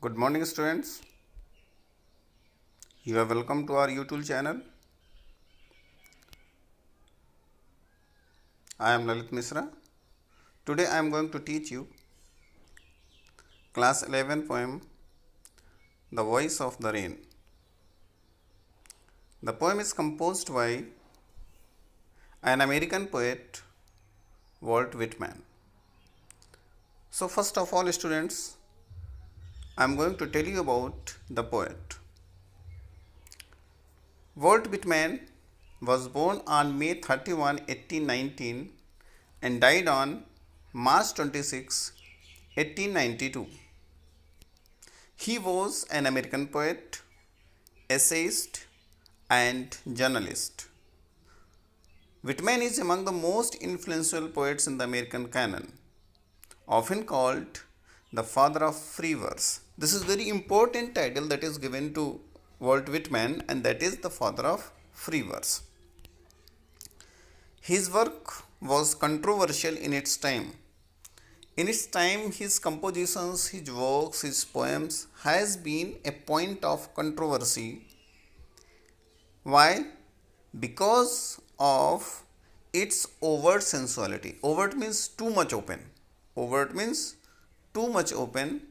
Good morning, students. You are welcome to our YouTube channel. I am Lalit Misra. Today I am going to teach you class 11 poem The Voice of the Rain. The poem is composed by an American poet, Walt Whitman. So first of all, students, I am going to tell you about the poet. Walt Whitman was born on May 31, 1819 and died on March 26, 1892. He was an American poet, essayist, and journalist. Whitman is among the most influential poets in the American canon, often called the father of free verse. This is very important title that is given to Walt Whitman, and that is the father of free verse. His work was controversial in its time. In its time, his compositions, his works, his poems has been a point of controversy. Why? Because of its overt sensuality. Overt means too much open. Overt means too much open,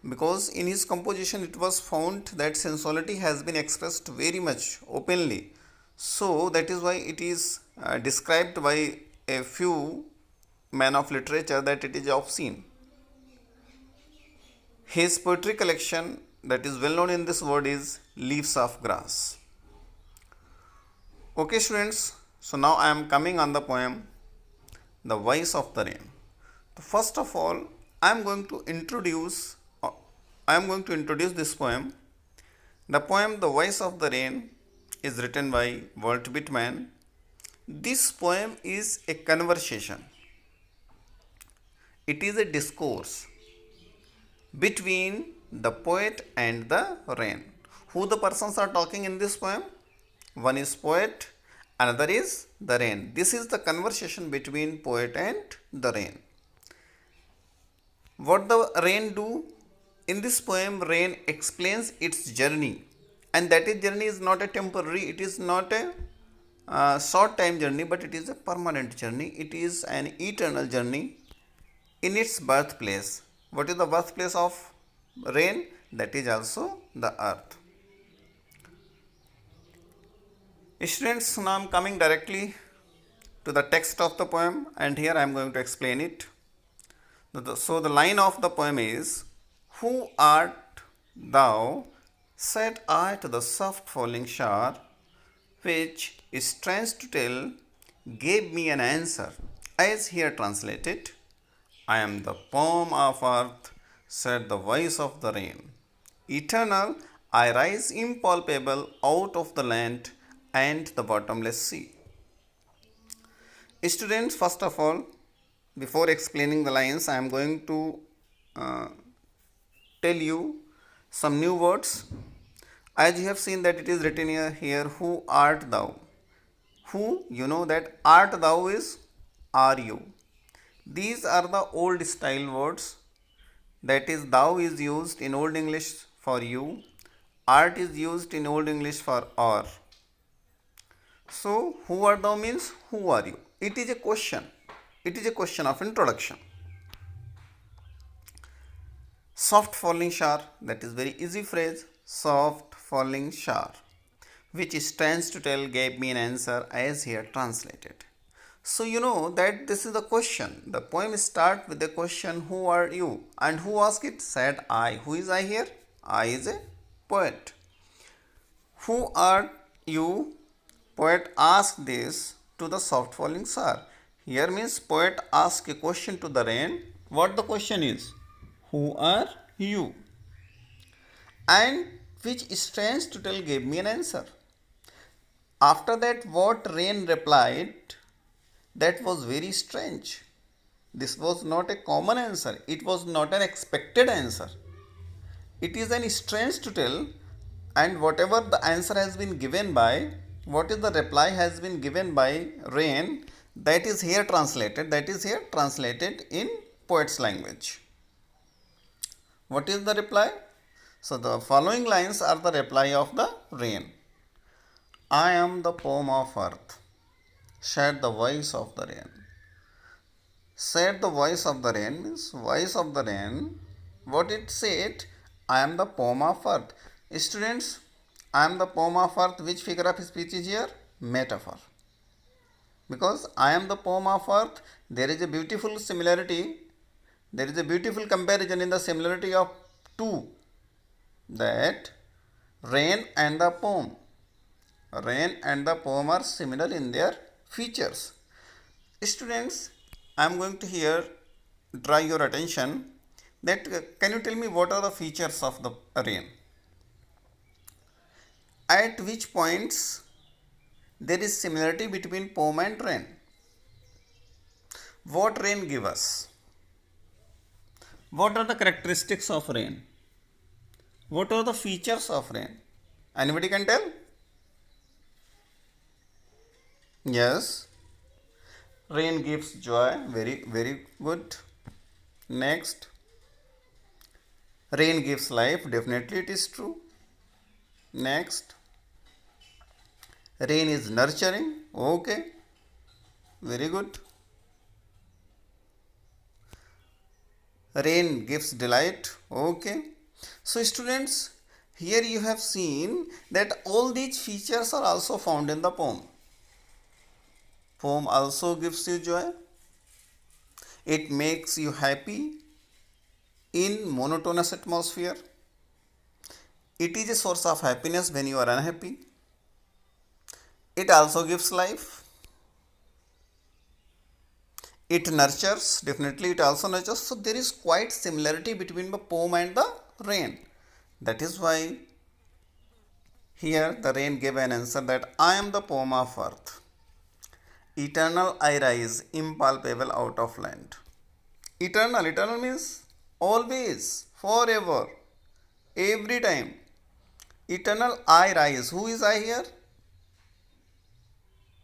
because in his composition it was found that sensuality has been expressed very much openly. So that is why it is described by a few men of literature that it is obscene. His poetry collection that is well known in this word is Leaves of Grass. Okay, students, so now I am coming on the poem The Voice of the Rain. First of all, I am going to introduce this poem. The poem The Voice of the Rain is written by Walt Whitman. This poem is a conversation. It is a discourse between the poet and the rain. Who the persons are talking in this poem? One is poet, another is the rain. This is the conversation between poet and the rain. What the rain do? In this poem, rain explains its journey, and that journey is not a temporary, it is not a short time journey, but it is a permanent journey. It is an eternal journey in its birthplace. What is the birthplace of rain? That is also the earth. Students, now I am coming directly to the text of the poem, and here I am going to explain it. So the line of the poem is, "Who art thou? Said I to the soft falling shower, which, strange to tell, gave me an answer, as here translated, I am the poem of earth, said the voice of the rain. Eternal, I rise impalpable out of the land and the bottomless sea." Students, first of all, before explaining the lines, I am going to tell you some new words. As you have seen that it is written here, who art thou? Who, you know that art thou is are you. These are the old style words. That is, thou is used in Old English for you. Art is used in Old English for are. So, who art thou means who are you. It is a question. It is a question of introduction. Soft falling shower, that is very easy phrase. Soft falling shower, which stands to tell, gave me an answer, as here translated. So you know that this is the question. The poem starts with the question, who are you? And who asked it? Said I. Who is I here? I is a poet. Who are you? Poet asked this to the soft falling shower. Here means poet asked a question to the rain. What the question is? Who are you? And which, strange to tell, gave me an answer. After that, what rain replied, that was very strange. This was not a common answer. It was not an expected answer. It is an strange to tell, and whatever the answer has been given by, what is the reply has been given by rain, that is here translated. That is here translated in poet's language. What is the reply? So the following lines are the reply of the rain. I am the poem of earth, said the voice of the rain. Said the voice of the rain means voice of the rain. What it said? I am the poem of earth. Students, I am the poem of earth. Which figure of speech is here? Metaphor. Because I am the poem of earth, there is a beautiful similarity. There is a beautiful comparison in the similarity of two, that rain and the poem. Rain and the poem are similar in their features. Students, I am going to here draw your attention that can you tell me what are the features of the rain? At which points there is similarity between poem and rain? What rain give us? What are the characteristics of rain? What are the features of rain? Anybody can tell? Yes. Rain gives joy. Very, very good. Next. Rain gives life. Definitely it is true. Next. Rain is nurturing. Okay. Very good. Rain gives delight. Okay. So students, here you have seen that all these features are also found in the poem. Poem also gives you joy. It makes you happy in monotonous atmosphere. It is a source of happiness when you are unhappy. It also gives life. It nurtures, definitely it also nurtures. So there is quite similarity between the poem and the rain. That is why here the rain gave an answer that I am the poem of earth. Eternal I rise, impalpable out of land. Eternal means always, forever, every time. Eternal I rise. Who is I here?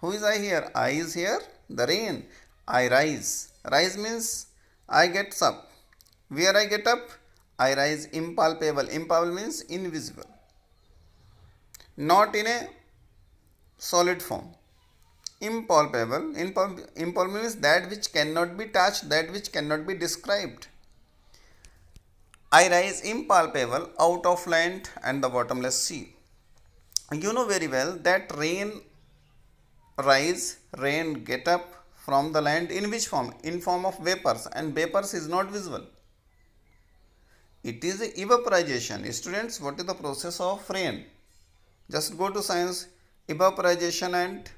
Who is I here? I is here, the rain. I rise. Rise means I get up. Where I get up? I rise impalpable. Impalpable means invisible. Not in a solid form. Impalpable. Impalpable means that which cannot be touched, that which cannot be described. I rise impalpable out of land and the bottomless sea. You know very well that rain rise, rain get up from the land in which form? In form of vapors, and vapors is not visible. It is evaporization. Students, what is the process of rain? Just go to science, evaporization and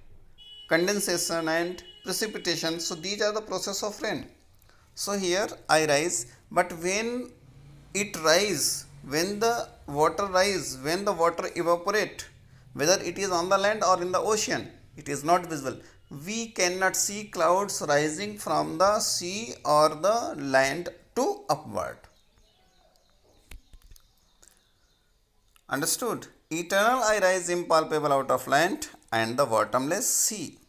condensation and precipitation. So these are the process of rain. So here I rise, but when it rise, when the water rise, when the water evaporate, whether it is on the land or in the ocean, it is not visible. We cannot see clouds rising from the sea or the land to upward. Understood? Eternal I rise impalpable out of land and the bottomless sea.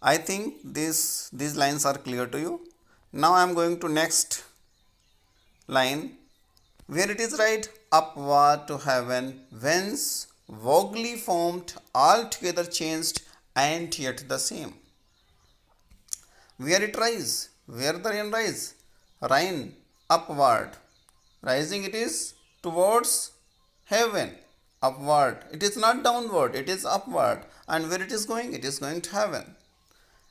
I think these lines are clear to you. Now I am going to next line where it is right, upward to heaven, whence vaguely formed, altogether changed, and yet the same. Where it rise, where the rain rise, rain upward, rising it is towards heaven, upward. It is not downward, it is upward. And where it is going to heaven.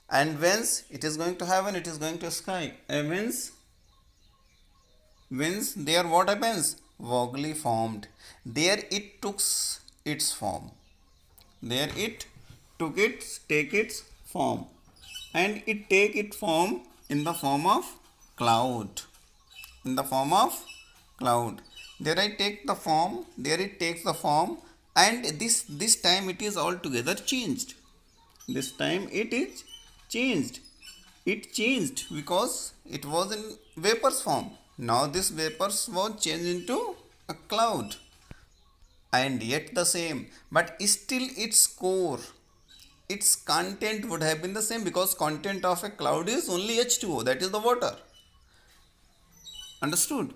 And whence it is going to heaven, it is going to sky. And whence there what happens? Vaguely formed. There it took its form. There it take its form. And it take its form in the form of cloud. In the form of cloud. There I take the form, there it takes the form, and this time it is altogether changed. This time it is changed. It changed because it was in vapors form. Now this vapors was changed into a cloud. And yet the same, but still its core, its content would have been the same, because content of a cloud is only H2O, that is the water. Understood?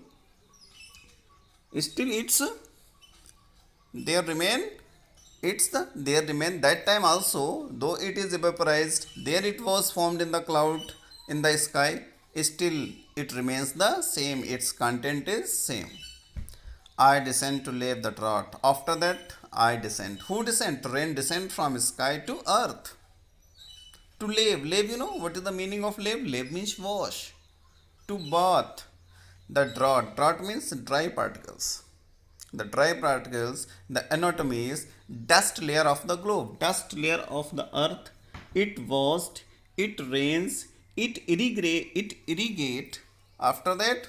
Still it's there remain, there remain that time also, though it is vaporized, there it was formed in the cloud, in the sky, still it remains the same, its content is same. I descend to lave the drought. After that, I descend. Who descend? Rain descend from sky to earth. To lave. Lave, you know what is the meaning of lave? Lave means wash. To bath. The drought. Drought means dry particles. The dry particles, the anatomy is dust layer of the globe. Dust layer of the earth. It washed, it rains, it irrigate. After that,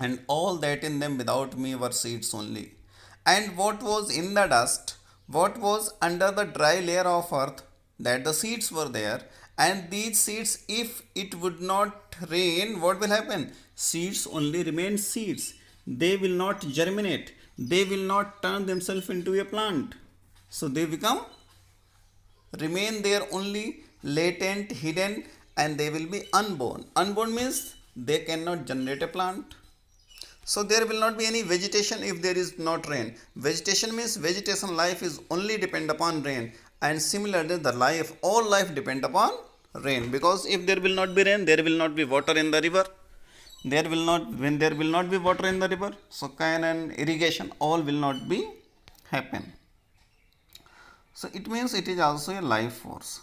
and all that in them without me were seeds only. And what was in the dust, what was under the dry layer of earth, that the seeds were there, and these seeds, if it would not rain, what will happen? Seeds only remain seeds. They will not germinate, they will not turn themselves into a plant. So they become, remain there only latent, hidden, and they will be unborn. Unborn means they cannot generate a plant. So there will not be any vegetation if there is not rain. Vegetation means vegetation life is only depend upon rain, and similarly the life, all life depend upon rain, because if there will not be rain, there will not be water in the river. There will not, when there will not be water in the river, so can and irrigation all will not be happen. So it means it is also a life force.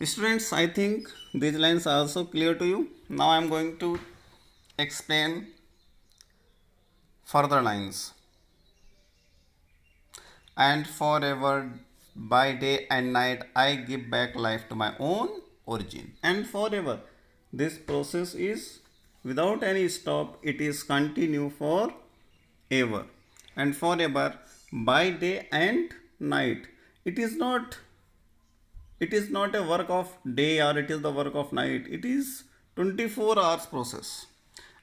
Students, I think these lines are also clear to you. Now I am going to explain further lines. And forever, by day and night, I give back life to my own origin. And forever, this process is without any stop, it is continue for ever. And forever, by day and night. It is not a work of day or it is the work of night. It is 24 hours process.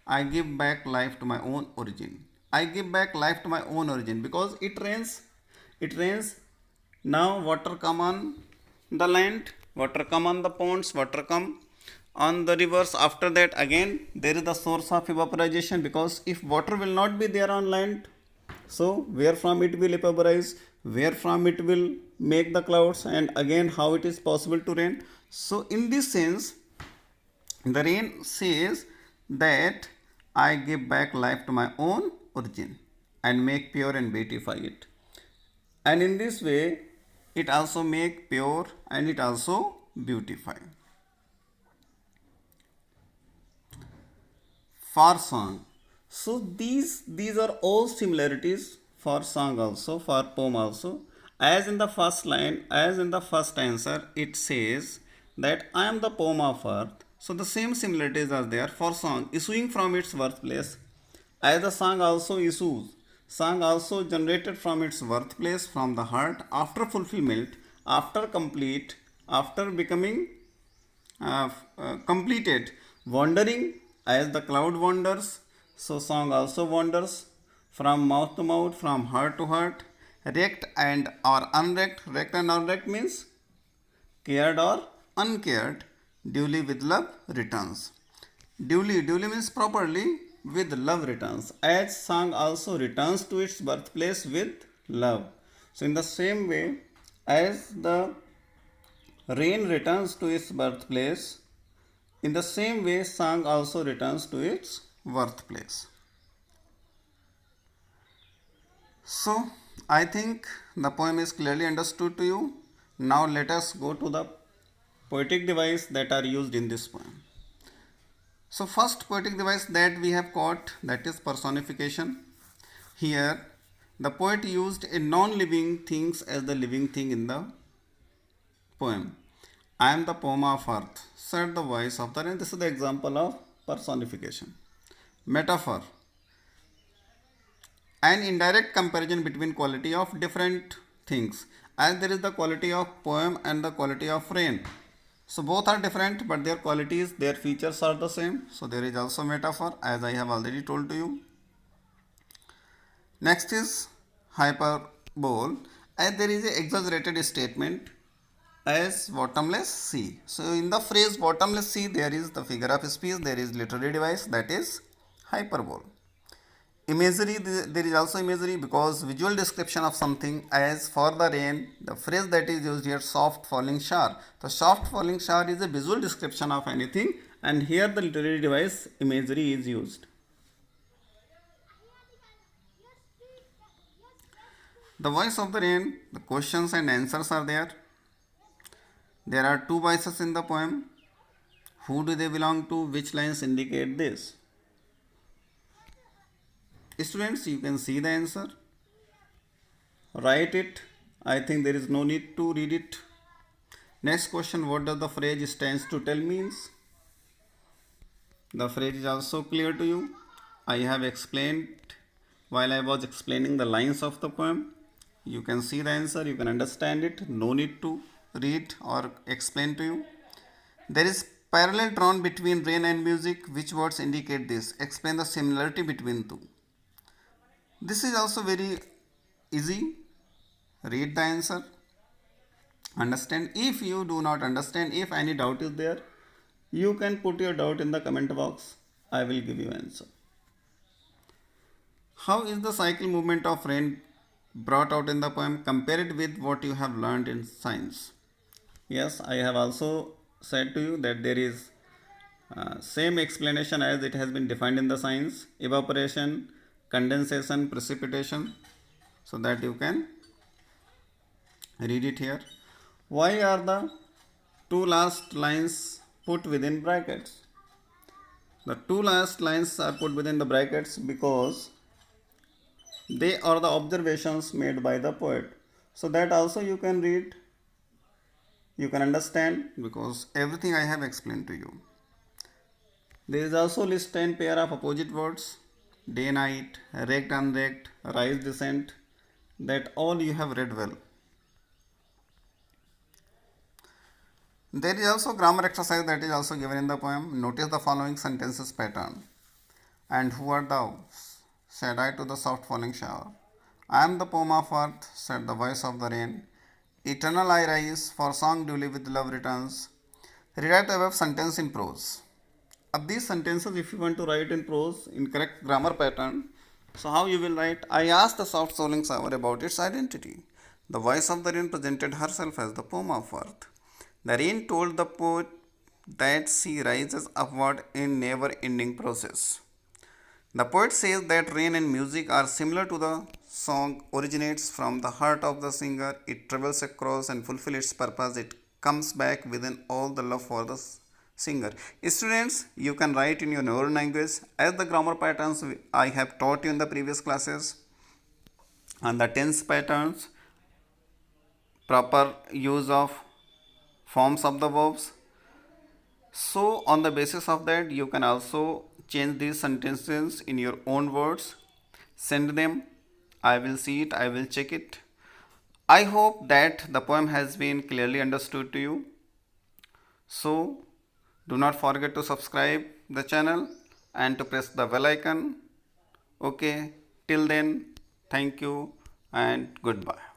I give back life to my own origin. I give back life to my own origin because it rains. It rains. Now water come on the land, water come on the ponds, water come on the rivers. After that again there is the source of evaporization, because if water will not be there on land, so where from it will vaporize, where from it will make the clouds, and again how it is possible to rain. So in this sense, the rain says that I give back life to my own origin and make pure and beautify it. And in this way, it also make pure and it also beautify. For song. So these are all similarities for song also, for poem also. As in the first line, as in the first answer, it says that I am the poem of earth. So the same similarities are there for song issuing from its birthplace, as the song also issues. Song also generated from its birthplace, from the heart, after fulfillment, after complete, after becoming completed, wandering as the cloud wanders. So song also wanders from mouth to mouth, from heart to heart, wrecked and or unwrecked. Wrecked and unwrecked means cared or uncared. Duly with love returns. Duly means properly, with love returns. As song also returns to its birthplace with love. So in the same way, as the rain returns to its birthplace, in the same way song also returns to its birthplace. So I think the poem is clearly understood to you. Now let us go to the poetic device that are used in this poem. So first poetic device that we have got, that is personification. Here the poet used a non-living things as the living thing in the poem. I am the poem of earth, said the voice of the rain. This is the example of personification. Metaphor. An indirect comparison between quality of different things, as there is the quality of poem and the quality of rain. So both are different, but their qualities, their features are the same. So there is also metaphor, as I have already told to you. Next is hyperbole, as there is a exaggerated statement as bottomless sea. So in the phrase bottomless sea, there is the figure of speech, there is literary device, that is hyperbole. Imagery, there is also imagery because visual description of something. As for the rain, the phrase that is used here, soft falling shower. The soft falling shower is a visual description of anything, and here the literary device imagery is used. The voice of the rain, the questions and answers are there. There are two voices in the poem. Who do they belong to? Which lines indicate this? Students, you can see the answer. Write it. I think there is no need to read it. Next question, what does the phrase stands to tell means? The phrase is also clear to you. I have explained while I was explaining the lines of the poem. You can see the answer, you can understand it. No need to read or explain to you. There is parallel drawn between rain and music. Which words indicate this? Explain the similarity between two. This is also very easy. Read the answer. Understand. If you do not understand, if any doubt is there, you can put your doubt in the comment box. I will give you answer. How is the cycle movement of rain brought out in the poem? Compare it with what you have learned in science. Yes, I have also said to you that there is same explanation as it has been defined in the science: evaporation, condensation, precipitation, so that you can read it here. Why are the two last lines put within brackets? The two last lines are put within the brackets because they are the observations made by the poet. So that also you can read, you can understand, because everything I have explained to you. There is also list 10 pair of opposite words: day, night, rect, unrect, rise, descent. That all you have read well. There is also grammar exercise that is also given in the poem. Notice the following sentences pattern. And who art thou? Said I to the soft falling shower. I am the poem of earth, said the voice of the rain. Eternal I rise, for song duly with love returns. Rewrite the above sentence in prose. Of these sentences, if you want to write in prose in correct grammar pattern, so how you will write? I asked the soft falling shower about its identity. The voice of the rain presented herself as the poem of earth. The rain told the poet that she rises upward in never-ending process. The poet says that rain and music are similar to the song, originates from the heart of the singer, it travels across and fulfills its purpose, it comes back within all the love for the singer. Students, you can write in your own language as the grammar patterns I have taught you in the previous classes, and the tense patterns, proper use of forms of the verbs. So on the basis of that, you can also change these sentences in your own words. Send them. I will see it. I will check it. I hope that the poem has been clearly understood to you. So do not forget to subscribe the channel and to press the bell icon. Okay. Till then, thank you and goodbye.